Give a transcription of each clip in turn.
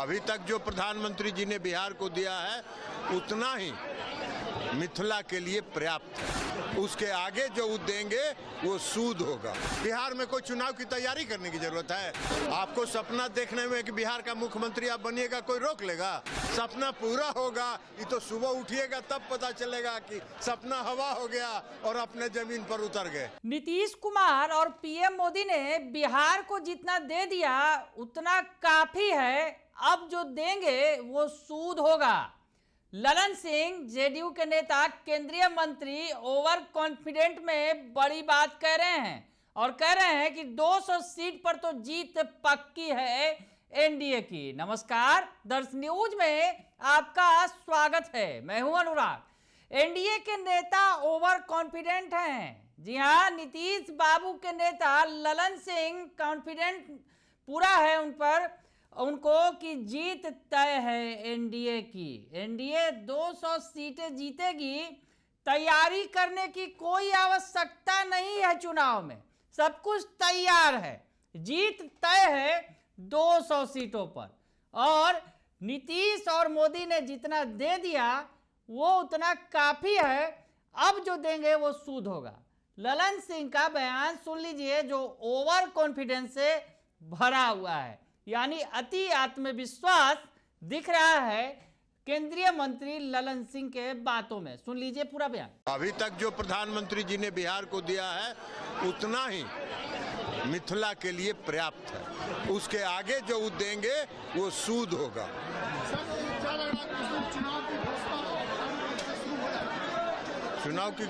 अभी तक जो प्रधानमंत्री जी ने बिहार को दिया है उतना ही मिथिला के लिए पर्याप्त है। उसके आगे जो देंगे वो सूद होगा। बिहार में कोई चुनाव की तैयारी करने की जरूरत है? आपको सपना देखने में कि बिहार का मुख्यमंत्री आप बनिएगा, कोई रोक लेगा? सपना पूरा होगा, ये तो सुबह उठिएगा तब पता चलेगा कि सपना हवा हो गया और अपने जमीन पर उतर गए। नीतीश कुमार और पीएम मोदी ने बिहार को जितना दे दिया उतना काफी है, अब जो देंगे वो सूद होगा। ललन सिंह जेडीयू के नेता केंद्रीय मंत्री ओवर कॉन्फिडेंट में बड़ी बात कह रहे हैं और कह रहे हैं कि 200 सीट पर तो जीत पक्की है एनडीए की। नमस्कार, दर्श न्यूज में आपका स्वागत है। मैं हूं अनुराग। एनडीए के नेता ओवर कॉन्फिडेंट हैं। जी हां, नीतीश बाबू के नेता ललन सिंह कॉन्फिडेंट पूरा है उन पर, उनको कि जीत तय है एनडीए की। एनडीए 200 सीटें जीतेगी, तैयारी करने की कोई आवश्यकता नहीं है। चुनाव में सब कुछ तैयार है, जीत तय है 200 सीटों पर। और नीतीश और मोदी ने जितना दे दिया वो उतना काफी है, अब जो देंगे वो सूद होगा। ललन सिंह का बयान सुन लीजिए, जो ओवर कॉन्फिडेंस से भरा हुआ है, यानी अति आत्मविश्वास दिख रहा है केंद्रीय मंत्री ललन सिंह के बातों में। सुन लीजिए पूरा बयान। अभी तक जो प्रधानमंत्री जी ने बिहार को दिया है उतना ही मिथिला के लिए पर्याप्त है। उसके आगे जो देंगे वो सूद होगा। चुनाव की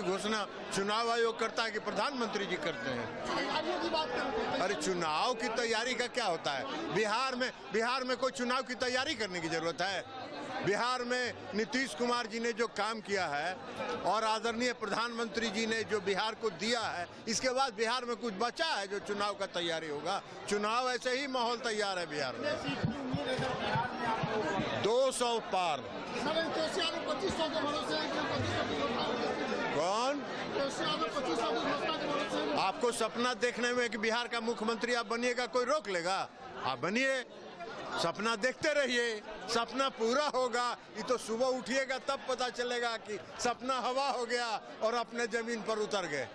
घोषणा चुनाव आयोग करता है कि प्रधानमंत्री जी करते हैं? अरे चुनाव की तैयारी का क्या होता है? बिहार में कोई चुनाव की तैयारी करने की जरूरत है? बिहार में नीतीश कुमार जी ने जो काम किया है और आदरणीय प्रधानमंत्री जी ने जो बिहार को दिया है, इसके बाद बिहार में कुछ बचा है जो चुनाव का तैयारी होगा? चुनाव ऐसे ही माहौल तैयार है बिहार में। 200 पार। कौन? आपको सपना देखने में कि बिहार का मुख्यमंत्री आप बनिएगा, कोई रोक लेगा? आप बनिए, सपना देखते रहिए, सपना पूरा होगा। ये तो सुबह उठिएगा तब पता चलेगा कि सपना हवा हो गया और अपने जमीन पर उतर गए।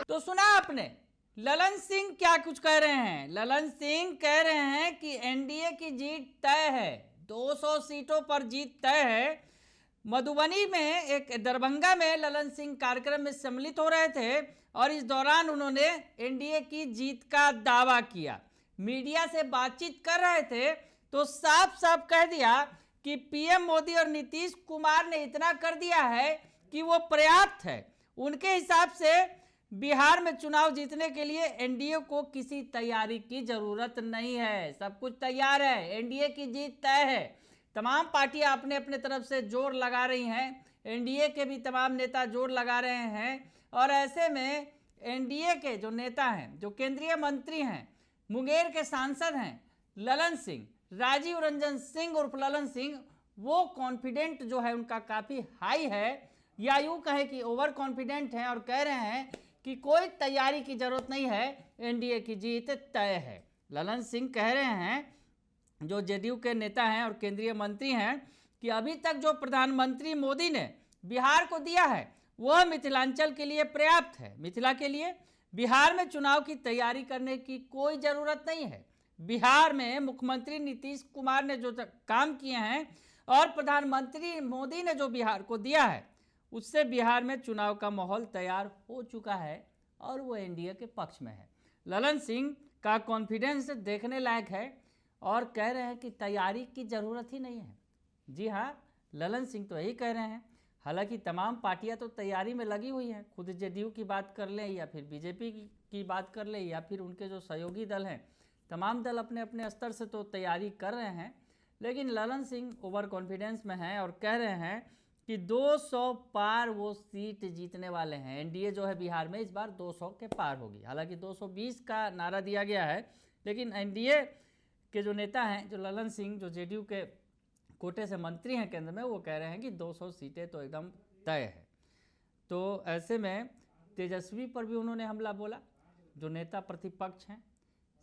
तो सुना आपने ललन सिंह क्या कुछ कह रहे हैं। ललन सिंह कह रहे हैं कि एनडीए की जीत तय है, 200 सीटों पर जीत तय है। मधुबनी में एक दरभंगा में ललन सिंह कार्यक्रम में सम्मिलित हो रहे थे और इस दौरान उन्होंने एनडीए की जीत का दावा किया। मीडिया से बातचीत कर रहे थे तो साफ साफ कह दिया कि पीएम मोदी और नीतीश कुमार ने इतना कर दिया है कि वो पर्याप्त है। उनके हिसाब से बिहार में चुनाव जीतने के लिए एनडीए को किसी तैयारी की जरूरत नहीं है, सब कुछ तैयार है, एनडीए की जीत तय है। तमाम पार्टियां अपने अपने तरफ से जोर लगा रही हैं, एनडीए के भी तमाम नेता जोर लगा रहे हैं। और ऐसे में एनडीए के जो नेता हैं, जो केंद्रीय मंत्री हैं, मुंगेर के सांसद हैं ललन सिंह, राजीव रंजन सिंह उर्फ ललन सिंह, वो कॉन्फिडेंट जो है उनका काफ़ी हाई है, या यूँ कहें कि ओवर कॉन्फिडेंट हैं और कह रहे हैं कि कोई तैयारी की जरूरत नहीं है, एनडीए की जीत तय है। ललन सिंह कह रहे हैं, जो जेडीयू के नेता हैं और केंद्रीय मंत्री हैं, कि अभी तक जो प्रधानमंत्री मोदी ने बिहार को दिया है वह मिथिलांचल के लिए पर्याप्त है। मिथिला के लिए बिहार में चुनाव की तैयारी करने की कोई ज़रूरत नहीं है। बिहार में मुख्यमंत्री नीतीश कुमार ने जो काम किए हैं और प्रधानमंत्री मोदी ने जो बिहार को दिया है, उससे बिहार में चुनाव का माहौल तैयार हो चुका है और वो एनडीए के पक्ष में है। ललन सिंह का कॉन्फिडेंस देखने लायक है और कह रहे हैं कि तैयारी की ज़रूरत ही नहीं है। जी हाँ, ललन सिंह तो यही कह रहे हैं। हालांकि तमाम पार्टियां तो तैयारी में लगी हुई हैं, खुद जेडीयू की बात कर लें या फिर बीजेपी की बात कर लें या फिर उनके जो सहयोगी दल हैं, तमाम दल अपने अपने स्तर से तो तैयारी कर रहे हैं। लेकिन ललन सिंह ओवर कॉन्फिडेंस में हैं और कह रहे हैं कि 200 पार वो सीट जीतने वाले हैं। एनडीए जो है बिहार में इस बार 200 के पार होगी। हालांकि 220 का नारा दिया गया है, लेकिन एनडीए के जो नेता हैं, जो ललन सिंह, जो जेडीयू के कोटे से मंत्री हैं केंद्र में, वो कह रहे हैं कि 200 सीटें तो एकदम तय है। तो ऐसे में तेजस्वी पर भी उन्होंने हमला बोला, जो नेता प्रतिपक्ष हैं।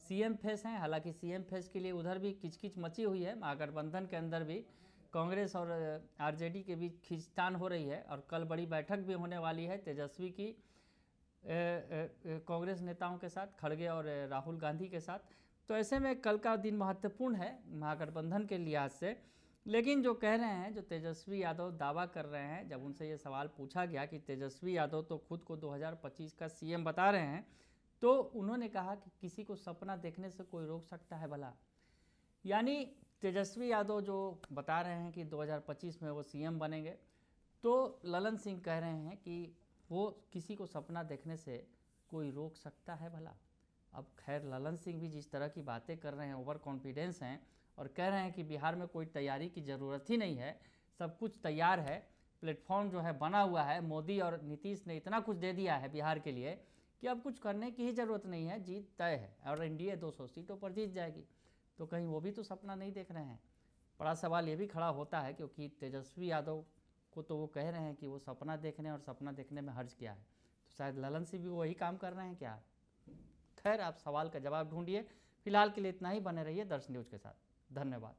सीएम फेस हैं। हालांकि सीएम फेस के लिए उधर भी किचकिच मची हुई है, महागठबंधन के अंदर भी कांग्रेस और आरजेडी के बीच खींचतान हो रही है और कल बड़ी बैठक भी होने वाली है तेजस्वी की कांग्रेस नेताओं के साथ, खड़गे और राहुल गांधी के साथ। तो ऐसे में कल का दिन महत्वपूर्ण है महागठबंधन के लिहाज से। लेकिन जो कह रहे हैं, जो तेजस्वी यादव दावा कर रहे हैं, जब उनसे ये सवाल पूछा गया कि तेजस्वी यादव तो खुद को 2025 का सीएम बता रहे हैं, तो उन्होंने कहा कि किसी को सपना देखने से कोई रोक सकता है भला। यानी तेजस्वी यादव जो बता रहे हैं कि 2025 में वो सीएम बनेंगे, तो ललन सिंह कह रहे हैं कि वो किसी को सपना देखने से कोई रोक सकता है भला। अब खैर ललन सिंह भी जिस तरह की बातें कर रहे हैं, ओवर कॉन्फिडेंस हैं और कह रहे हैं कि बिहार में कोई तैयारी की ज़रूरत ही नहीं है, सब कुछ तैयार है, प्लेटफॉर्म जो है बना हुआ है, मोदी और नीतीश ने इतना कुछ दे दिया है बिहार के लिए कि अब कुछ करने की ही ज़रूरत नहीं है, जीत तय है और एनडीए 200 सीटों पर जीत जाएगी। तो कहीं वो भी तो सपना नहीं देख रहे हैं? बड़ा सवाल ये भी खड़ा होता है, क्योंकि तेजस्वी यादव को तो वो कह रहे हैं कि वो सपना देखने और सपना देखने में हर्ज क्या है, तो शायद ललन सिंह भी वही काम कर रहे हैं क्या? खैर, आप सवाल का जवाब ढूंढिए। फिलहाल के लिए इतना ही, बने रहिए दर्शन न्यूज के साथ। धन्यवाद।